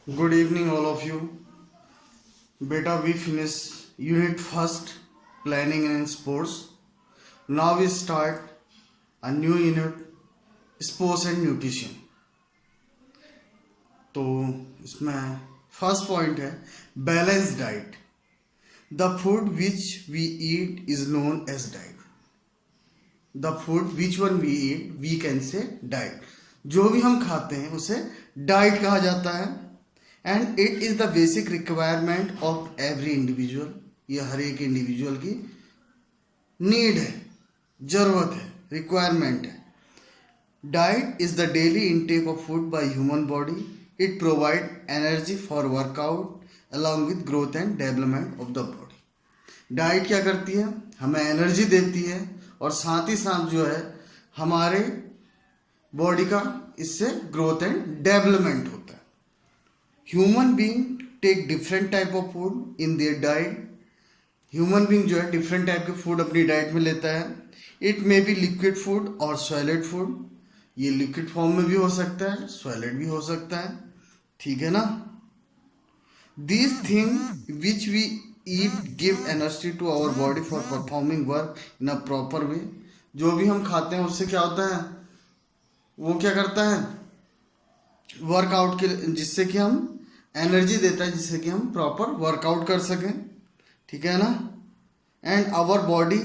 Good evening, all of you. Beta, we finished unit first, planning and sports. Now we start a new unit, sports and nutrition. तो इसमें first point है balance diet. The food which we eat is known as diet. The food which one we eat we can say diet. जो भी हम खाते हैं उसे diet कहा जाता है. And it is the basic requirement of every individual. ये हर एक इंडिविजुअल की नीड है, ज़रूरत है, रिक्वायरमेंट है. Diet is the daily intake of food by human body. It provide energy for workout along with growth and development of the body. Diet क्या करती है? हमें एनर्जी देती है और साथ ही साथ जो है हमारे बॉडी का इससे ग्रोथ एंड डेवलपमेंट होता है. Human being take different type of food in their diet. Human being जो है डिफरेंट टाइप के फूड अपनी डाइट में लेता है. It may be liquid food और सॉलिड फूड. ये लिक्विड फॉर्म में भी हो सकता है, सॉलिड भी हो सकता है. ठीक है ना. These thing which we eat give energy to our body for performing work in a proper way. जो भी हम खाते हैं उससे क्या होता है, वो क्या करता है, वर्कआउट के, जिससे कि हम एनर्जी देता है, जिससे कि हम प्रॉपर वर्कआउट कर सकें. ठीक है ना. And our body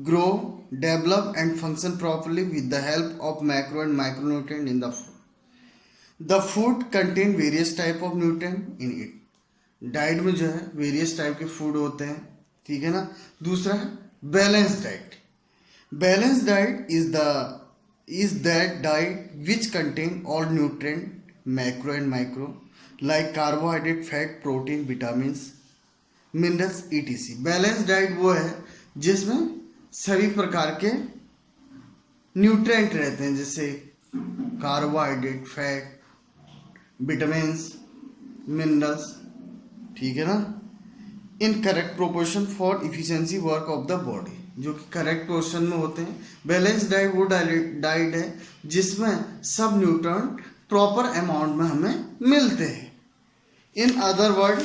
grow, develop and function properly with the help of macro and micronutrient in the food. The food contain various type of nutrient in it. Diet में जो है वेरियस टाइप के food होते हैं. ठीक है ना. दूसरा है balance diet. Balance diet is that diet which contain all nutrient macro and micro like carbohydrate, fat, protein, vitamins, minerals etc. Balance diet वो है जिसमें सभी प्रकार के न्यूट्रिएंट रहते हैं, जैसे कार्बोहाइड्रेट, फैट, विटामिन्स, मिनरल्स. ठीक है ना. In correct proportion for efficiency work of the body, जो कि करेक्ट पोर्शन में होते हैं. बैलेंस डाइट वो डाइट है जिसमें सब न्यूट्रिएंट प्रॉपर अमाउंट में हमें मिलते हैं. In other word,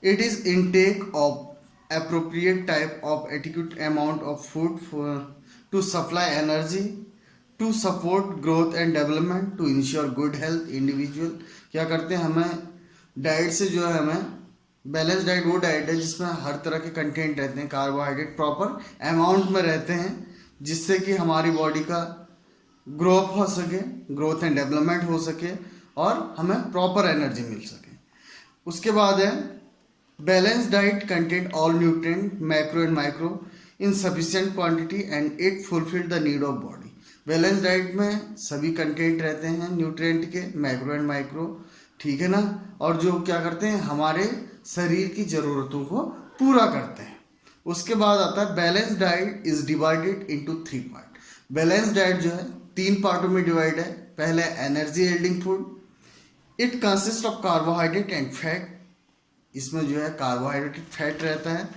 it is intake of appropriate type of adequate amount of food to supply energy to support growth and development to ensure good health. Individual क्या करते हैं, हमें डाइट से जो है, हमें बैलेंस डाइट वो डाइट है जिसमें हर तरह के कंटेंट रहते हैं, कार्बोहाइड्रेट प्रॉपर अमाउंट में रहते हैं, जिससे कि हमारी बॉडी का ग्रोथ हो सके, ग्रोथ एंड डेवलपमेंट हो सके और हमें प्रॉपर एनर्जी मिल सके. उसके बाद है balance diet content all nutrient macro and micro in sufficient quantity and it fulfil the need of body. Balance diet में सभी कंटेंट रहते हैं न्यूट्रिएंट के, मैक्रो एंड माइक्रो. ठीक है ना. और जो क्या करते हैं, हमारे शरीर की ज़रूरतों को पूरा करते हैं. उसके बाद आता है balance diet is divided into 3 part. Balance diet जो है 3 पार्टों में डिवाइड है. पहले energy yielding food. It consist of carbohydrate and fat. इसमें जो है कार्बोहाइड्रेट, फैट रहता है.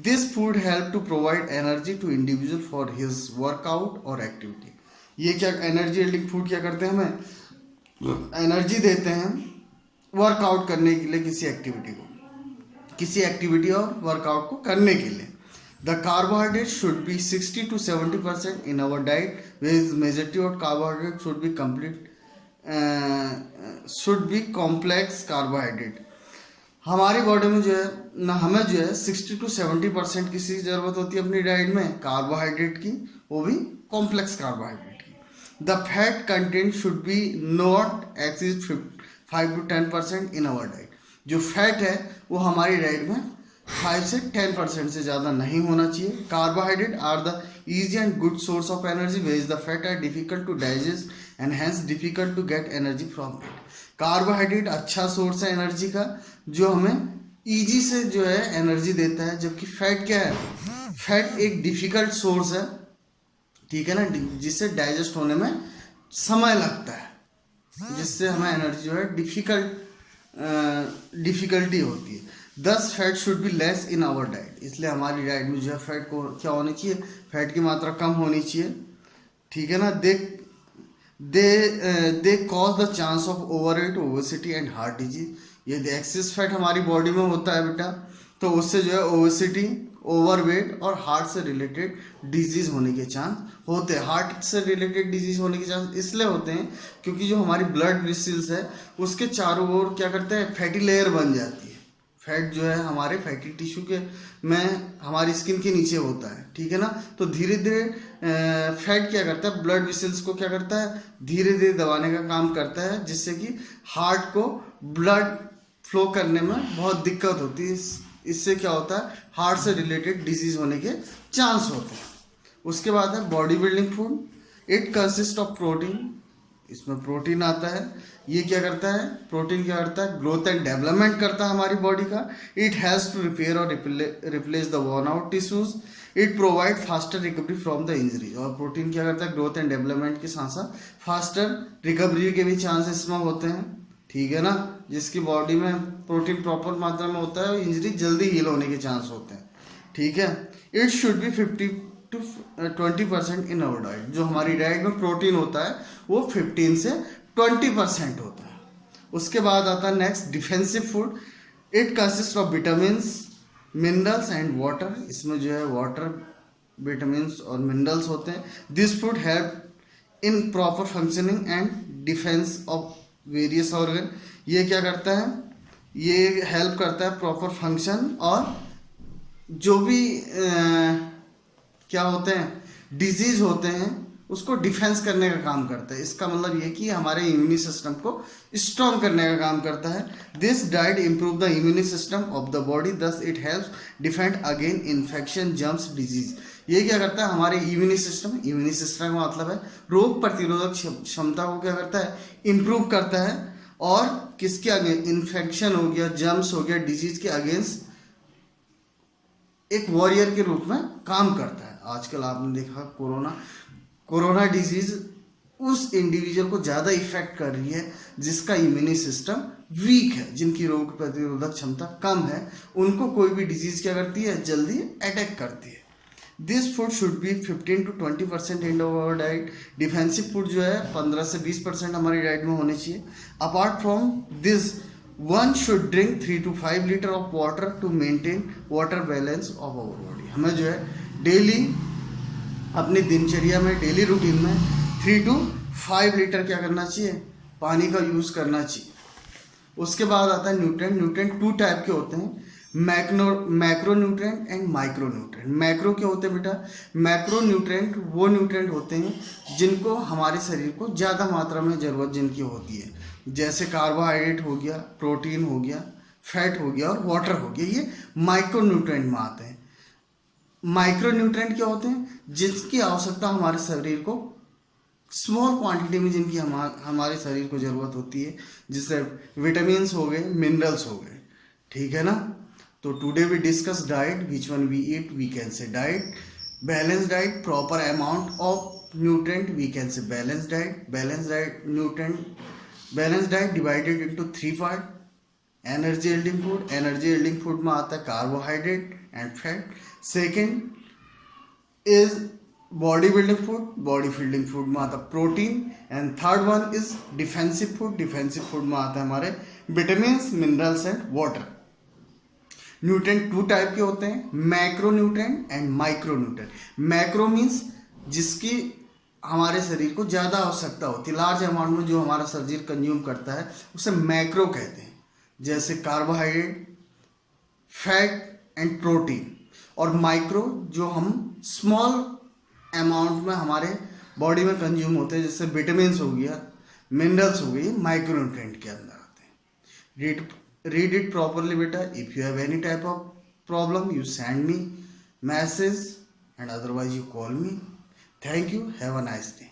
This food help to provide energy to individual for his workout और एक्टिविटी. ये क्या एनर्जी यील्डिंग फूड क्या करते हैं, हमें एनर्जी देते हैं वर्कआउट करने के लिए, किसी एक्टिविटी और वर्कआउट को करने के लिए. The carbohydrate should be 60 to 70% in our diet, whereas majority of carbohydrate should be complex carbohydrate. हमारी बॉडी में जो है ना, हमें जो है 60 to 70% किसी की ज़रूरत होती है अपनी डाइट में कार्बोहाइड्रेट की, वो भी कॉम्प्लेक्स कार्बोहाइड्रेट की. The fat content should be not exceed 5 to 10% in our diet. जो फैट है वो हमारी डाइट में 5 से 10% से ज़्यादा नहीं होना चाहिए. Carbohydrate are the easy and good source of energy, whereas the fat are difficult to digest and hence difficult to get energy from it. Carbohydrate अच्छा सोर्स है एनर्जी का, जो हमें ईजी से जो है एनर्जी देता है, जबकि फैट क्या है, फैट एक डिफिकल्ट सोर्स है. ठीक है ना. जिससे डाइजेस्ट होने में समय लगता है, जिससे हमें एनर्जी जो है डिफिकल्टी होती है. Thus fat should be less in our diet. इसलिए हमारी डाइट में जो है फैट को क्या होनी चाहिए, फैट की मात्रा कम होनी चाहिए. ठीक है ना. They cause the chance of overweight, obesity and heart disease. यदि एक्सेस फैट हमारी बॉडी में होता है बेटा, तो उससे जो है ओबेसिटी, ओवरवेट और हार्ट से रिलेटेड डिजीज होने के चांस होते हैं। हार्ट से रिलेटेड डिजीज होने के चांस इसलिए होते हैं क्योंकि जो हमारी ब्लड वेसल्स है उसके चारों ओर क्या करते हैं, फैटी लेयर बन जाती है। फैट जो है हमारे फैटी टिश्यू के में हमारी स्किन के नीचे होता है, ठीक है ना। तो धीरे धीरे फैट क्या करता है, ब्लड वेसल्स को क्या करता है, धीरे धीरे दबाने का काम करता है, जिससे कि हार्ट को ब्लड फ्लो करने में बहुत दिक्कत होती है। इससे क्या होता है, हार्ट से रिलेटेड डिजीज होने के चांस होते हैं। उसके बाद है body building food. It consist of protein, इसमें प्रोटीन आता है। ये क्या करता है, प्रोटीन क्या करता है, ग्रोथ एंड डेवलपमेंट करता है हमारी बॉडी का। इट हैज़ टू रिपेयर और replace the worn out tissues. It provide faster recovery from the injury. और प्रोटीन क्या करता है, ग्रोथ एंड डेवलपमेंट के साथ साथ फास्टर रिकवरी के भी चांसेस इसमें होते हैं, ठीक है ना। जिसकी बॉडी में प्रोटीन प्रॉपर मात्रा में होता है, इंजरी जल्दी हील होने के चांस होते हैं, ठीक है। It should be 50 to 20% in our diet. जो हमारी डाइट में प्रोटीन होता है वो 15 से 20% होता है। उसके बाद आता है next defensive food. It consist of vitamin, minerals and water. इसमें जो है वाटर, विटामिन और मिनरल्स होते हैं। This food help in proper functioning and defence of various organ. ये क्या करता है, ये हेल्प करता है प्रॉपर फंक्शन और जो भी क्या होते हैं डिजीज होते हैं उसको डिफेंस करने का काम करता है। इसका मतलब ये कि हमारे इम्यूनी सिस्टम को स्ट्रॉन्ग करने का काम करता है। This diet improve the immune system of the body, thus it helps defend again infection, germs, disease. ये क्या करता है, हमारे इम्यूनी सिस्टम का मतलब है रोग प्रतिरोधक क्षमता को क्या करता है, इम्प्रूव करता है। और किसके अगेंस्ट, इन्फेक्शन हो गया, जर्म्स हो गया, डिजीज के अगेंस्ट एक वॉरियर के रूप में काम करता है। आजकल आपने देखा कोरोना डिजीज उस इंडिविजुअल को ज़्यादा इफेक्ट कर रही है जिसका इम्यूनी सिस्टम वीक है, जिनकी रोग प्रतिरोधक क्षमता कम है। उनको कोई भी डिजीज क्या करती है, जल्दी अटैक करती है। This food should be 15 to 20% in our diet. Defensive food जो है 15 से 20% हमारी डाइट में होने चाहिए। Apart from this, one should drink 3 to 5 litre of water to maintain water balance of our body. हमें जो है डेली अपनी दिनचर्या में, डेली रूटीन में 3 to 5 लीटर क्या करना चाहिए, पानी का यूज़ करना चाहिए। उसके बाद आता है न्यूट्रिएंट। न्यूट्रिएंट 2 टाइप के होते हैं, macro nutrient and micro nutrient. Macro क्या होते हैं बेटा, मैक्रो न्यूट्रिएंट वो न्यूट्रिएंट होते हैं जिनको हमारे शरीर को ज़्यादा मात्रा में ज़रूरत जिनकी होती है, जैसे कार्बोहाइड्रेट हो गया, प्रोटीन हो गया, फैट हो गया और वाटर हो गया। ये माइक्रो न्यूट्रिएंट में आते हैं। माइक्रो न्यूट्रिएंट क्या होते हैं, जिसकी आवश्यकता हमारे शरीर को स्मॉल क्वांटिटी में, जिनकी हमारे शरीर को ज़रूरत होती है, जिससे विटामिन्स हो गए, मिनरल्स हो गए, ठीक है ना। तो today we discuss diet, which one we eat, we can say diet. Balance diet, proper amount of nutrient, we can say balance diet. Balance diet divided into 3 part. Energy yielding food, energy yielding food में आता है carbohydrate and fat. Second is body building food, body building food में आता है protein. And third one is defensive food, defensive food में आता है हमारे vitamin, minerals and water. Nutrient 2 type के होते हैं, macro nutrient and micro nutrient. Macro means जिसकी हमारे शरीर को ज़्यादा आवश्यकता होती है, लार्ज अमाउंट में जो हमारा शरीर कंज्यूम करता है उसे मैक्रो कहते हैं, जैसे कार्बोहाइड्रेट, फैट एंड प्रोटीन। और माइक्रो जो हम स्मॉल अमाउंट में हमारे बॉडी में कंज्यूम होते हैं, जैसे विटामिन हो गया, मिनरल्स हो गई, माइक्रो न्यूट्रिएंट के अंदर आते हैं। read it properly beta. If you have any type of problem, you send me message and otherwise you call me. Thank you. Have a nice day.